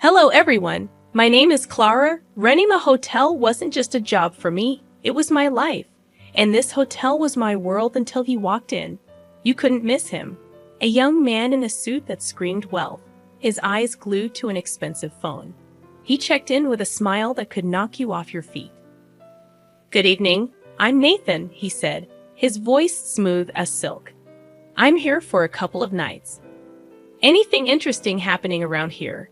Hello everyone, my name is Clara. Running a hotel wasn't just a job for me, it was my life. And this hotel was my world until he walked in. You couldn't miss him. A young man in a suit that screamed wealth, his eyes glued to an expensive phone. He checked in with a smile that could knock you off your feet. "Good evening, I'm Nathan," he said, his voice smooth as silk. "I'm here for a couple of nights. Anything interesting happening around here?"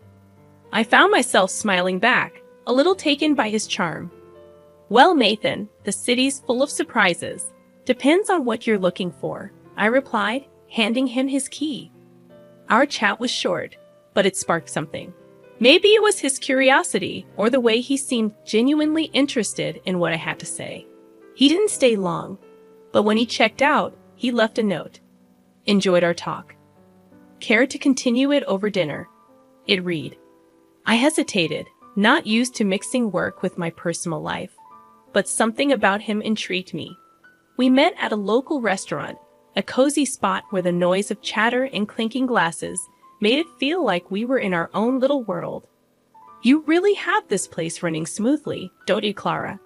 I found myself smiling back, a little taken by his charm. "Well, Nathan, the city's full of surprises. Depends on what you're looking for," I replied, handing him his key. Our chat was short, but it sparked something. Maybe it was his curiosity or the way he seemed genuinely interested in what I had to say. He didn't stay long, but when he checked out, he left a note. "Enjoyed our talk. Care to continue it over dinner?" It read. I hesitated, not used to mixing work with my personal life, but something about him intrigued me. We met at a local restaurant, a cozy spot where the noise of chatter and clinking glasses made it feel like we were in our own little world. "You really have this place running smoothly, don't you, Clara?"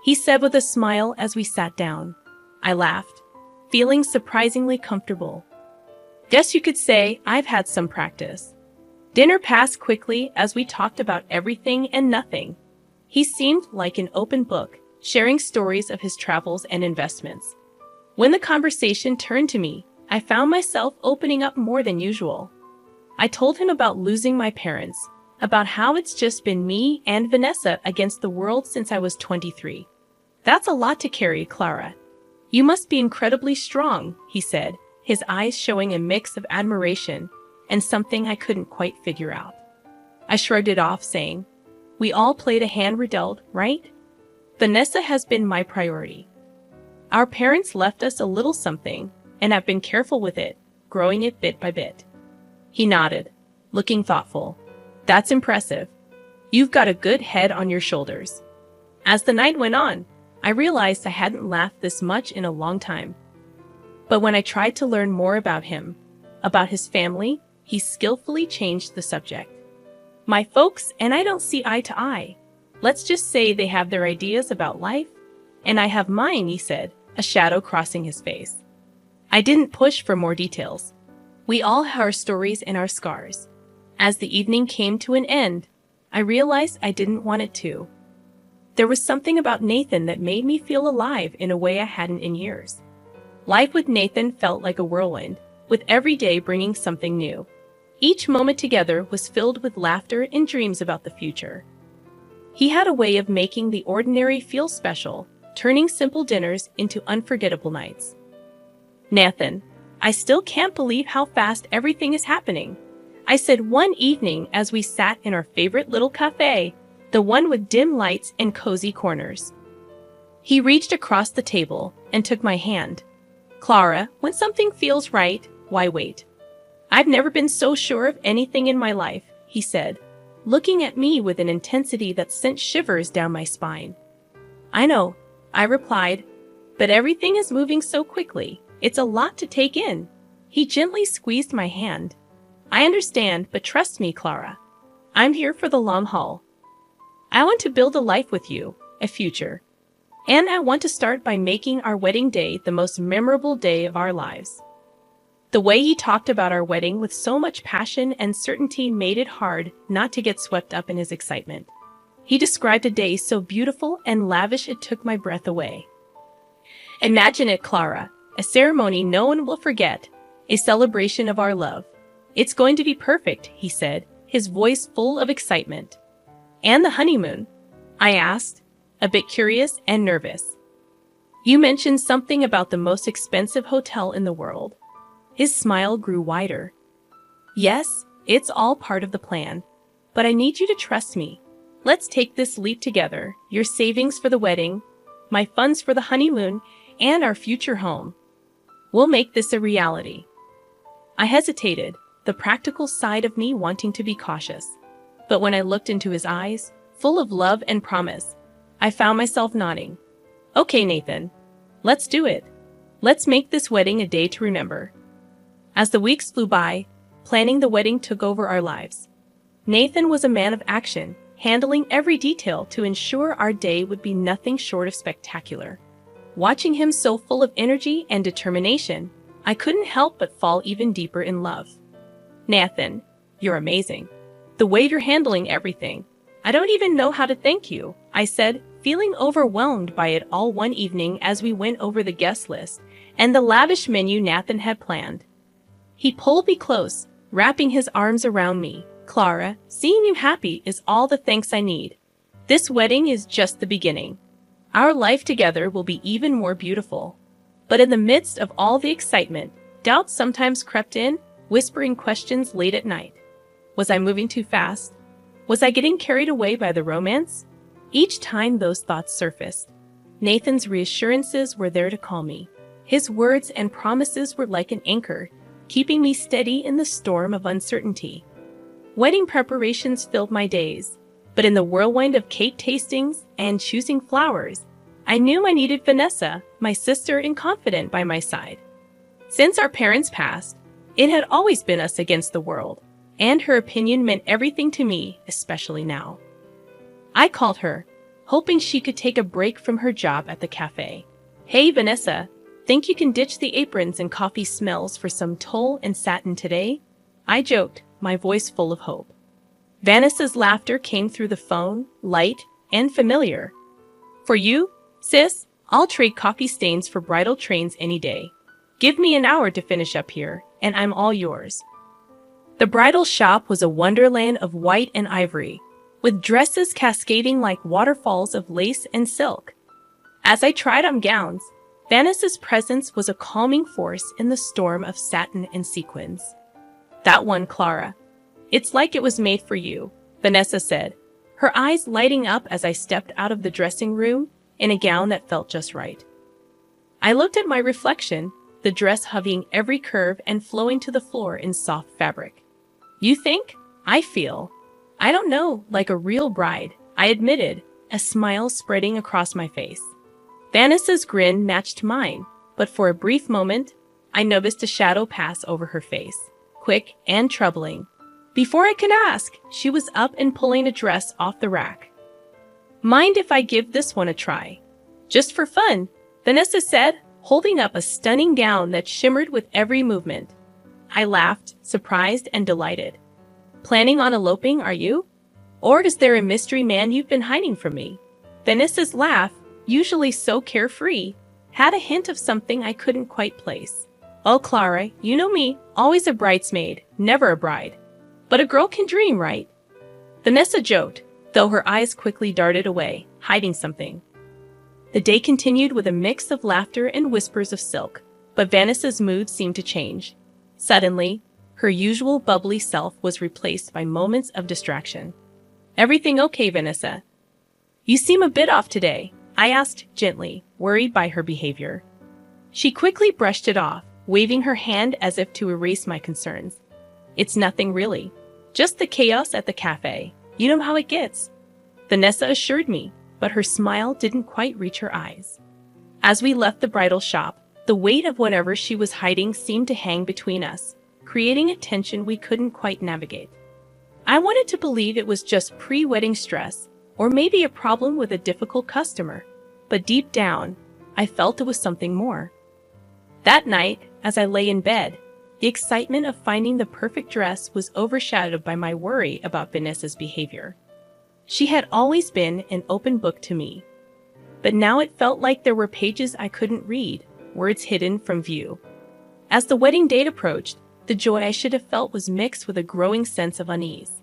he said with a smile as we sat down. I laughed, feeling surprisingly comfortable. "Guess you could say I've had some practice." Dinner passed quickly as we talked about everything and nothing. He seemed like an open book, sharing stories of his travels and investments. When the conversation turned to me, I found myself opening up more than usual. I told him about losing my parents, about how it's just been me and Vanessa against the world since I was 23. "That's a lot to carry, Clara. You must be incredibly strong," he said, his eyes showing a mix of admiration and something I couldn't quite figure out. I shrugged it off, saying, "We all played a hand we're dealt, right? Vanessa has been my priority. Our parents left us a little something, and I've been careful with it, growing it bit by bit." He nodded, looking thoughtful. "That's impressive. You've got a good head on your shoulders." As the night went on, I realized I hadn't laughed this much in a long time. But when I tried to learn more about him, about his family, he skillfully changed the subject. "My folks and I don't see eye to eye. Let's just say they have their ideas about life, and I have mine," he said, a shadow crossing his face. I didn't push for more details. We all have our stories and our scars. As the evening came to an end, I realized I didn't want it to. There was something about Nathan that made me feel alive in a way I hadn't in years. Life with Nathan felt like a whirlwind, with every day bringing something new. Each moment together was filled with laughter and dreams about the future. He had a way of making the ordinary feel special, turning simple dinners into unforgettable nights. "Nathan, I still can't believe how fast everything is happening," I said one evening as we sat in our favorite little cafe, the one with dim lights and cozy corners. He reached across the table and took my hand. "Clara, when something feels right, why wait? I've never been so sure of anything in my life," he said, looking at me with an intensity that sent shivers down my spine. "I know," I replied, "but everything is moving so quickly. It's a lot to take in." He gently squeezed my hand. "I understand, but trust me, Clara. I'm here for the long haul. I want to build a life with you, a future. And I want to start by making our wedding day the most memorable day of our lives." The way he talked about our wedding with so much passion and certainty made it hard not to get swept up in his excitement. He described a day so beautiful and lavish it took my breath away. "Imagine it, Clara, a ceremony no one will forget, a celebration of our love. It's going to be perfect," he said, his voice full of excitement. "And the honeymoon?" I asked, a bit curious and nervous. "You mentioned something about the most expensive hotel in the world." His smile grew wider. "Yes, it's all part of the plan. But I need you to trust me. Let's take this leap together, your savings for the wedding, my funds for the honeymoon, and our future home. We'll make this a reality." I hesitated, the practical side of me wanting to be cautious. But when I looked into his eyes, full of love and promise, I found myself nodding. "Okay, Nathan, let's do it. Let's make this wedding a day to remember." As the weeks flew by, planning the wedding took over our lives. Nathan was a man of action, handling every detail to ensure our day would be nothing short of spectacular. Watching him so full of energy and determination, I couldn't help but fall even deeper in love. Nathan, you're amazing. The way you're handling everything. I don't even know how to thank you, I said, feeling overwhelmed by it all one evening as we went over the guest list and the lavish menu Nathan had planned. He pulled me close, wrapping his arms around me. Clara, seeing you happy is all the thanks I need. This wedding is just the beginning. Our life together will be even more beautiful. But in the midst of all the excitement, doubts sometimes crept in, whispering questions late at night. Was I moving too fast? Was I getting carried away by the romance? Each time those thoughts surfaced, Nathan's reassurances were there to calm me. His words and promises were like an anchor, keeping me steady in the storm of uncertainty. Wedding preparations filled my days, but in the whirlwind of cake tastings and choosing flowers, I knew I needed Vanessa, my sister and confidant, by my side. Since our parents passed, it had always been us against the world, and her opinion meant everything to me, especially now. I called her, hoping she could take a break from her job at the cafe. Hey Vanessa, think you can ditch the aprons and coffee smells for some tulle and satin today? I joked, my voice full of hope. Vanessa's laughter came through the phone, light and familiar. For you, sis, I'll trade coffee stains for bridal trains any day. Give me an hour to finish up here, and I'm all yours. The bridal shop was a wonderland of white and ivory, with dresses cascading like waterfalls of lace and silk. As I tried on gowns, Vanessa's presence was a calming force in the storm of satin and sequins. That one, Clara. It's like it was made for you, Vanessa said, her eyes lighting up as I stepped out of the dressing room in a gown that felt just right. I looked at my reflection, the dress hugging every curve and flowing to the floor in soft fabric. You think? I feel. I don't know, like a real bride, I admitted, a smile spreading across my face. Vanessa's grin matched mine, but for a brief moment, I noticed a shadow pass over her face, quick and troubling. Before I could ask, she was up and pulling a dress off the rack. Mind if I give this one a try? Just for fun, Vanessa said, holding up a stunning gown that shimmered with every movement. I laughed, surprised and delighted. Planning on eloping, are you? Or is there a mystery man you've been hiding from me? Vanessa's laugh, usually so carefree, had a hint of something I couldn't quite place. Oh, Clara, you know me, always a bridesmaid, never a bride. But a girl can dream, right? Vanessa joked, though her eyes quickly darted away, hiding something. The day continued with a mix of laughter and whispers of silk, but Vanessa's mood seemed to change. Suddenly, her usual bubbly self was replaced by moments of distraction. Everything okay, Vanessa? You seem a bit off today, I asked gently, worried by her behavior. She quickly brushed it off, waving her hand as if to erase my concerns. It's nothing really. Just the chaos at the cafe. You know how it gets. Vanessa assured me, but her smile didn't quite reach her eyes. As we left the bridal shop, the weight of whatever she was hiding seemed to hang between us, creating a tension we couldn't quite navigate. I wanted to believe it was just pre-wedding stress, or maybe a problem with a difficult customer, but deep down, I felt it was something more. That night, as I lay in bed, the excitement of finding the perfect dress was overshadowed by my worry about Vanessa's behavior. She had always been an open book to me, but now it felt like there were pages I couldn't read, words hidden from view. As the wedding date approached, the joy I should have felt was mixed with a growing sense of unease.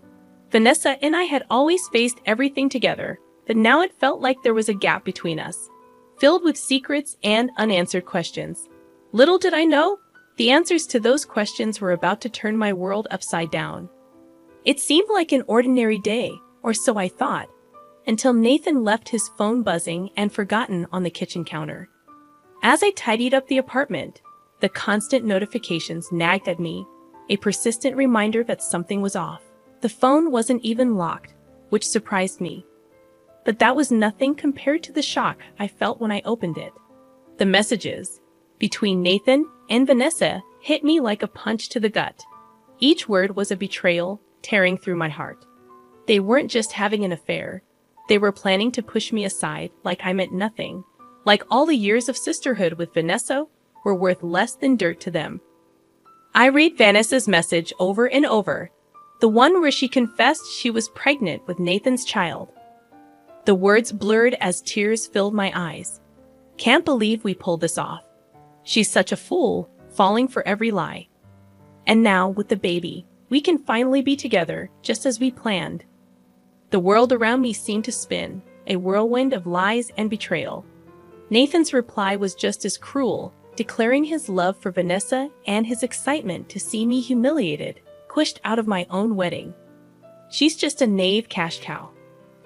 Vanessa and I had always faced everything together, but now it felt like there was a gap between us, filled with secrets and unanswered questions. Little did I know, the answers to those questions were about to turn my world upside down. It seemed like an ordinary day, or so I thought, until Nathan left his phone buzzing and forgotten on the kitchen counter. As I tidied up the apartment, the constant notifications nagged at me, a persistent reminder that something was off. The phone wasn't even locked, which surprised me. But that was nothing compared to the shock I felt when I opened it. The messages between Nathan and Vanessa hit me like a punch to the gut. Each word was a betrayal, tearing through my heart. They weren't just having an affair. They were planning to push me aside like I meant nothing. Like all the years of sisterhood with Vanessa were worth less than dirt to them. I read Vanessa's message over and over, the one where she confessed she was pregnant with Nathan's child. The words blurred as tears filled my eyes. Can't believe we pulled this off. She's such a fool, falling for every lie. And now, with the baby, we can finally be together, just as we planned. The world around me seemed to spin, a whirlwind of lies and betrayal. Nathan's reply was just as cruel, declaring his love for Vanessa and his excitement to see me humiliated, pushed out of my own wedding. She's just a naive cash cow.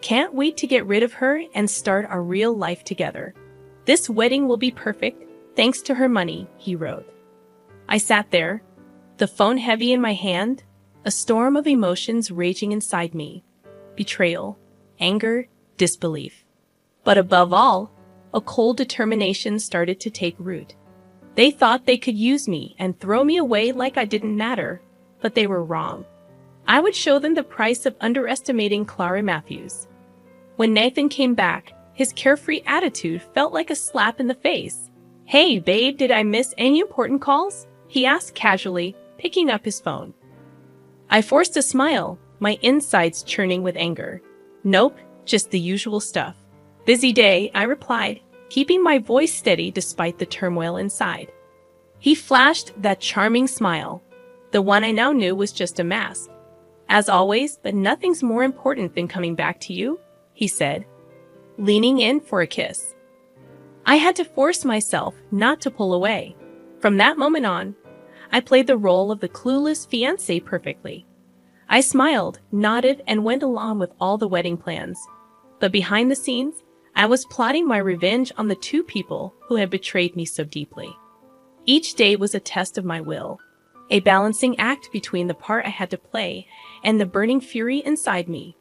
Can't wait to get rid of her and start our real life together. This wedding will be perfect, thanks to her money, he wrote. I sat there, the phone heavy in my hand, a storm of emotions raging inside me. Betrayal, anger, disbelief. But above all, a cold determination started to take root. They thought they could use me and throw me away like I didn't matter, but they were wrong. I would show them the price of underestimating Clara Matthews. When Nathan came back, his carefree attitude felt like a slap in the face. "Hey, babe, did I miss any important calls?" he asked casually, picking up his phone. I forced a smile, my insides churning with anger. "Nope, just the usual stuff." "Busy day," I replied, keeping my voice steady despite the turmoil inside. He flashed that charming smile. The one I now knew was just a mask. "As always, but nothing's more important than coming back to you," he said, leaning in for a kiss. I had to force myself not to pull away. From that moment on, I played the role of the clueless fiancé perfectly. I smiled, nodded, and went along with all the wedding plans. But behind the scenes, I was plotting my revenge on the two people who had betrayed me so deeply. Each day was a test of my will, a balancing act between the part I had to play and the burning fury inside me.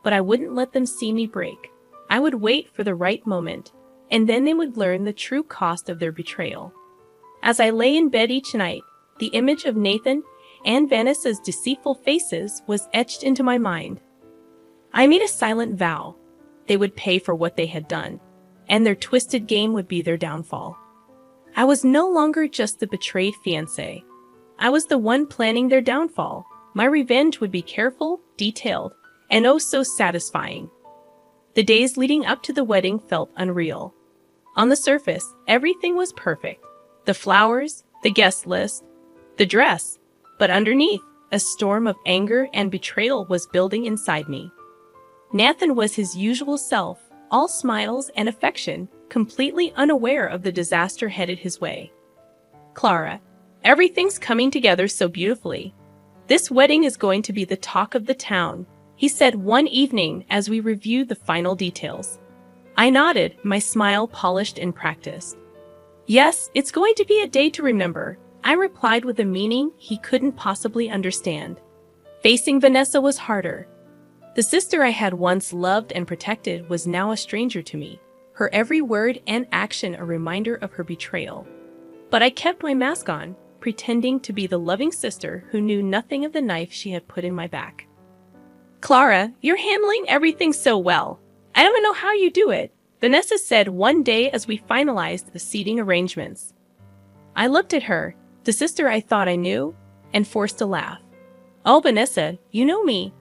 But I wouldn't let them see me break. I would wait for the right moment, and then they would learn the true cost of their betrayal. As I lay in bed each night, the image of Nathan and Vanessa's deceitful faces was etched into my mind. I made a silent vow. They would pay for what they had done, and their twisted game would be their downfall. I was no longer just the betrayed fiancé. I was the one planning their downfall. My revenge would be careful, detailed, and oh so satisfying. The days leading up to the wedding felt unreal. On the surface, everything was perfect. The flowers, the guest list, the dress. But underneath, a storm of anger and betrayal was building inside me. Nathan was his usual self, all smiles and affection, completely unaware of the disaster headed his way. "Clara, everything's coming together so beautifully. This wedding is going to be the talk of the town," he said one evening as we reviewed the final details. I nodded, my smile polished and practiced. "Yes, it's going to be a day to remember," I replied with a meaning he couldn't possibly understand. Facing Vanessa was harder. The sister I had once loved and protected was now a stranger to me, her every word and action a reminder of her betrayal. But I kept my mask on, pretending to be the loving sister who knew nothing of the knife she had put in my back. "Clara, you're handling everything so well. I don't know how you do it," Vanessa said one day as we finalized the seating arrangements. I looked at her, the sister I thought I knew, and forced a laugh. "Oh, Vanessa, you know me.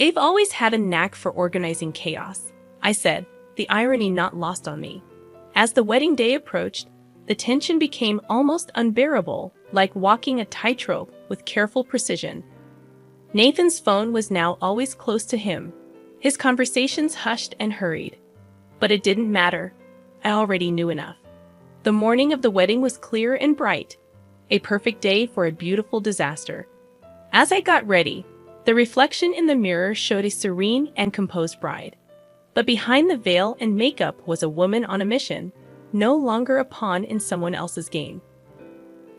I've always had a knack for organizing chaos," I said, the irony not lost on me. As the wedding day approached, the tension became almost unbearable, like walking a tightrope with careful precision. Nathan's phone was now always close to him, his conversations hushed and hurried. But it didn't matter. I already knew enough. The morning of the wedding was clear and bright, a perfect day for a beautiful disaster. As I got ready, the reflection in the mirror showed a serene and composed bride. But behind the veil and makeup was a woman on a mission, no longer a pawn in someone else's game.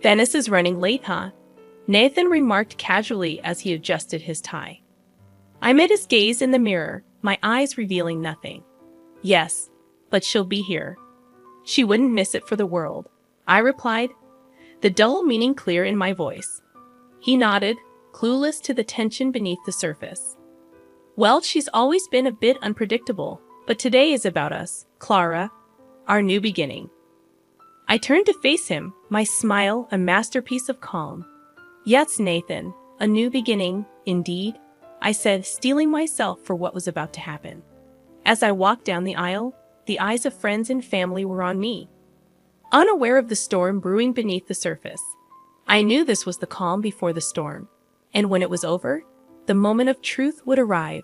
"Vanessa's running late, huh?" Nathan remarked casually as he adjusted his tie. I met his gaze in the mirror, my eyes revealing nothing. "Yes, but she'll be here. She wouldn't miss it for the world," I replied, the dull meaning clear in my voice. He nodded, clueless to the tension beneath the surface. Well, she's always been a bit unpredictable, but today is about us, Clara, our new beginning. I turned to face him, my smile a masterpiece of calm. Yes, Nathan, a new beginning, indeed, I said, steeling myself for what was about to happen. As I walked down the aisle, the eyes of friends and family were on me, unaware of the storm brewing beneath the surface. I knew this was the calm before the storm, and when it was over, the moment of truth would arrive.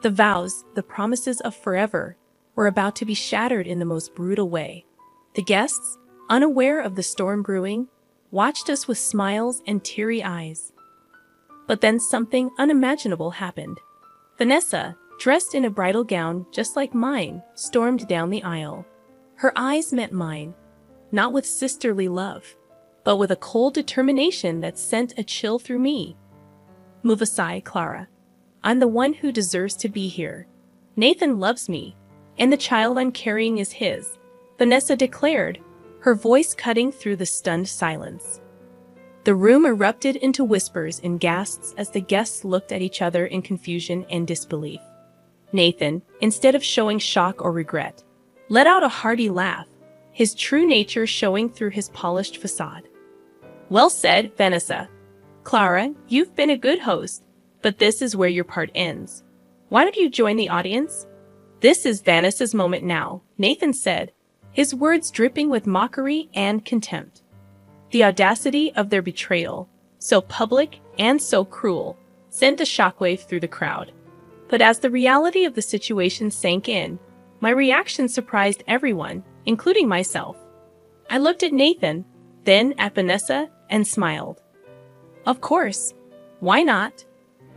The vows, the promises of forever, were about to be shattered in the most brutal way. The guests, unaware of the storm brewing, watched us with smiles and teary eyes. But then something unimaginable happened. Vanessa, dressed in a bridal gown just like mine, stormed down the aisle. Her eyes met mine, not with sisterly love, but with a cold determination that sent a chill through me. Move aside, Clara. I'm the one who deserves to be here. Nathan loves me, and the child I'm carrying is his, Vanessa declared, her voice cutting through the stunned silence. The room erupted into whispers and gasps as the guests looked at each other in confusion and disbelief. Nathan, instead of showing shock or regret, let out a hearty laugh, his true nature showing through his polished facade. Well said, Vanessa. Clara, you've been a good host, but this is where your part ends. Why don't you join the audience? This is Vanessa's moment now, Nathan said, his words dripping with mockery and contempt. The audacity of their betrayal, so public and so cruel, sent a shockwave through the crowd. But as the reality of the situation sank in, my reaction surprised everyone, including myself. I looked at Nathan, then at Vanessa, and smiled. Of course. Why not?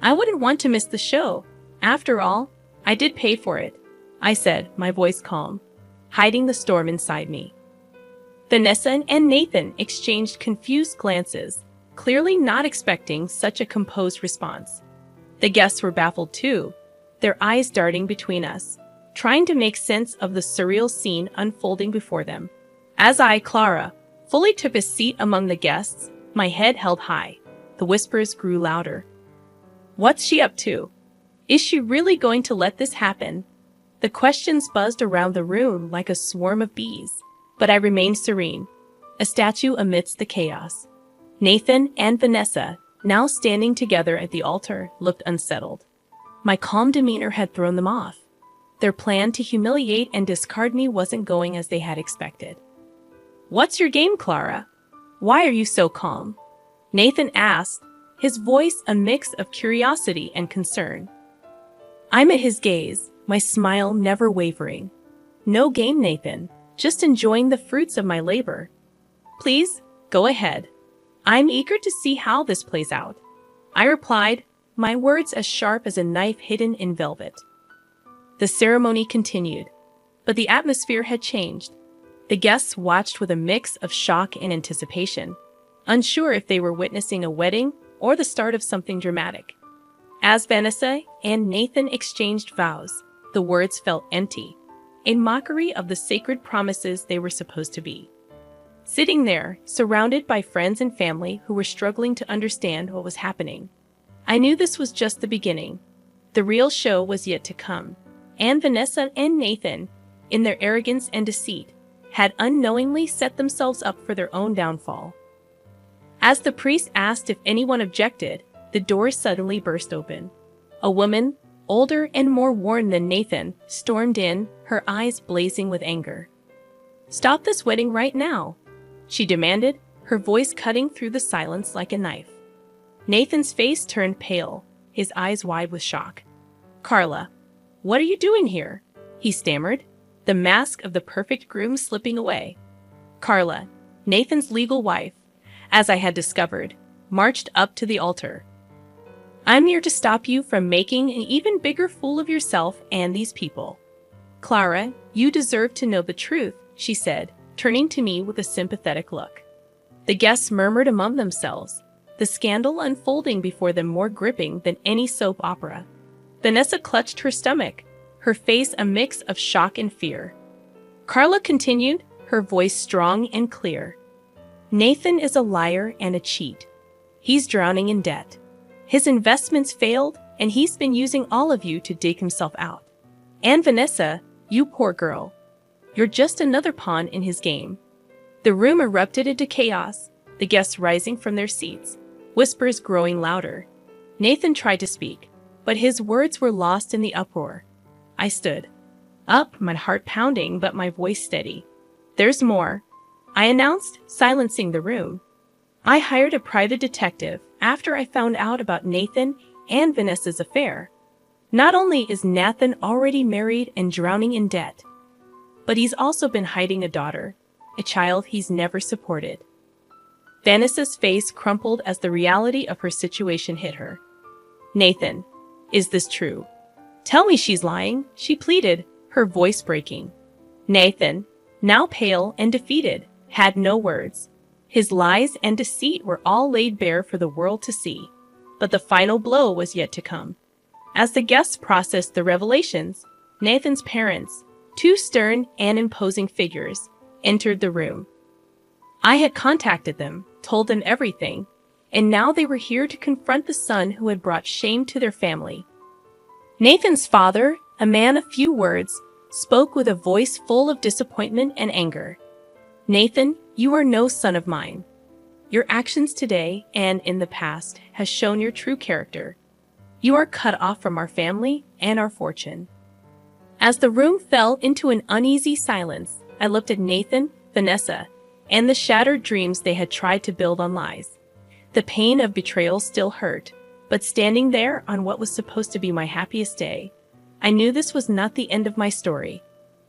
I wouldn't want to miss the show. After all, I did pay for it, I said, my voice calm, hiding the storm inside me. Vanessa and Nathan exchanged confused glances, clearly not expecting such a composed response. The guests were baffled too, their eyes darting between us, trying to make sense of the surreal scene unfolding before them. As I, Clara, fully took a seat among the guests, my head held high. The whispers grew louder. What's she up to? Is she really going to let this happen? The questions buzzed around the room like a swarm of bees, but I remained serene, a statue amidst the chaos. Nathan and Vanessa, now standing together at the altar, looked unsettled. My calm demeanor had thrown them off. Their plan to humiliate and discard me wasn't going as they had expected. What's your game, Clara? Why are you so calm? Nathan asked, his voice a mix of curiosity and concern. I met his gaze, my smile never wavering. No game, Nathan, just enjoying the fruits of my labor. Please, go ahead. I'm eager to see how this plays out, I replied, my words as sharp as a knife hidden in velvet. The ceremony continued, but the atmosphere had changed. The guests watched with a mix of shock and anticipation, unsure if they were witnessing a wedding or the start of something dramatic. As Vanessa and Nathan exchanged vows, the words felt empty, a mockery of the sacred promises they were supposed to be. Sitting there, surrounded by friends and family who were struggling to understand what was happening, I knew this was just the beginning. The real show was yet to come, and Vanessa and Nathan, in their arrogance and deceit, had unknowingly set themselves up for their own downfall. As the priest asked if anyone objected, the door suddenly burst open. A woman, older and more worn than Nathan, stormed in, her eyes blazing with anger. Stop this wedding right now, she demanded, her voice cutting through the silence like a knife. Nathan's face turned pale, his eyes wide with shock. Carla, what are you doing here? He stammered, the mask of the perfect groom slipping away. Carla, Nathan's legal wife, as I had discovered, marched up to the altar. I'm here to stop you from making an even bigger fool of yourself and these people. Clara, you deserve to know the truth, she said, turning to me with a sympathetic look. The guests murmured among themselves, the scandal unfolding before them more gripping than any soap opera. Vanessa clutched her stomach, her face a mix of shock and fear. Carla continued, her voice strong and clear. Nathan is a liar and a cheat. He's drowning in debt. His investments failed, and he's been using all of you to dig himself out. And Vanessa, you poor girl. You're just another pawn in his game." The room erupted into chaos, the guests rising from their seats, whispers growing louder. Nathan tried to speak, but his words were lost in the uproar. I stood up, my heart pounding but my voice steady. "There's more," I announced, silencing the room. "I hired a private detective after I found out about Nathan and Vanessa's affair. Not only is Nathan already married and drowning in debt, but he's also been hiding a daughter, a child he's never supported." Vanessa's face crumpled as the reality of her situation hit her. "Nathan, is this true? Tell me she's lying," she pleaded, her voice breaking. Nathan, now pale and defeated, had no words. His lies and deceit were all laid bare for the world to see. But the final blow was yet to come. As the guests processed the revelations, Nathan's parents, two stern and imposing figures, entered the room. I had contacted them, told them everything, and now they were here to confront the son who had brought shame to their family. Nathan's father, a man of few words, spoke with a voice full of disappointment and anger. "Nathan, you are no son of mine. Your actions today and in the past has shown your true character. You are cut off from our family and our fortune." As the room fell into an uneasy silence, I looked at Nathan, Vanessa, and the shattered dreams they had tried to build on lies. The pain of betrayal still hurt, but standing there on what was supposed to be my happiest day, I knew this was not the end of my story.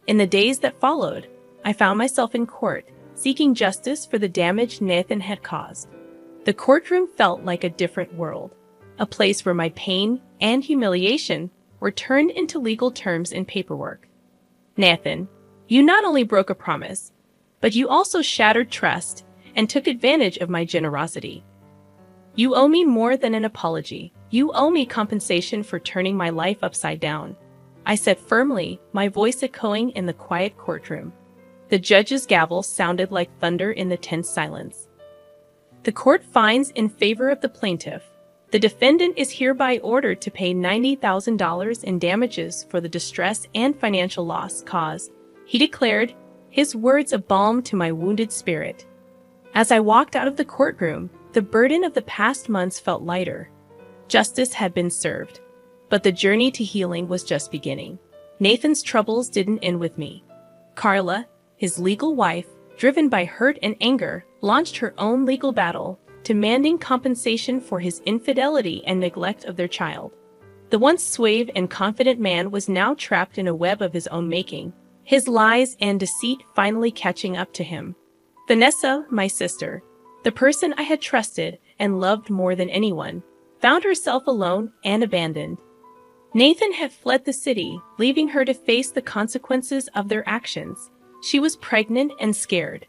In the days that followed, I found myself in court, seeking justice for the damage Nathan had caused. The courtroom felt like a different world, a place where my pain and humiliation were turned into legal terms and paperwork. "Nathan, you not only broke a promise, but you also shattered trust and took advantage of my generosity. You owe me more than an apology. You owe me compensation for turning my life upside down," I said firmly, my voice echoing in the quiet courtroom. The judge's gavel sounded like thunder in the tense silence. "The court finds in favor of the plaintiff. The defendant is hereby ordered to pay $90,000 in damages for the distress and financial loss caused," he declared, his words a balm to my wounded spirit. As I walked out of the courtroom, the burden of the past months felt lighter. Justice had been served, but the journey to healing was just beginning. Nathan's troubles didn't end with me. Carla, his legal wife, driven by hurt and anger, launched her own legal battle, demanding compensation for his infidelity and neglect of their child. The once suave and confident man was now trapped in a web of his own making, his lies and deceit finally catching up to him. Vanessa, my sister, the person I had trusted and loved more than anyone, found herself alone and abandoned. Nathan had fled the city, leaving her to face the consequences of their actions. She was pregnant and scared,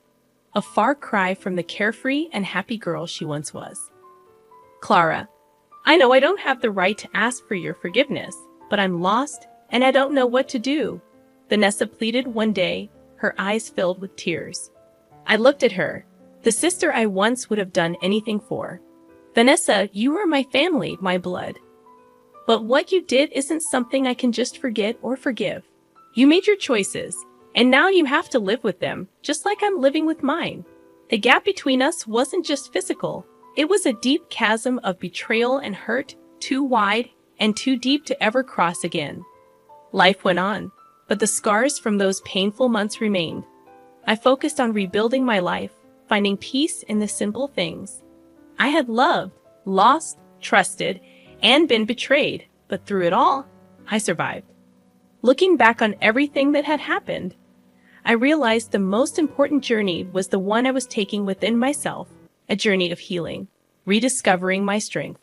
a far cry from the carefree and happy girl she once was. "Clara, I know I don't have the right to ask for your forgiveness, but I'm lost and I don't know what to do," Vanessa pleaded one day, her eyes filled with tears. I looked at her, the sister I once would have done anything for. "Vanessa, you are my family, my blood. But what you did isn't something I can just forget or forgive. You made your choices, and now you have to live with them, just like I'm living with mine. The gap between us wasn't just physical. It was a deep chasm of betrayal and hurt, too wide and too deep to ever cross again." Life went on, but the scars from those painful months remained. I focused on rebuilding my life, finding peace in the simple things. I had loved, lost, trusted, and been betrayed, but through it all, I survived. Looking back on everything that had happened, I realized the most important journey was the one I was taking within myself, a journey of healing, rediscovering my strength.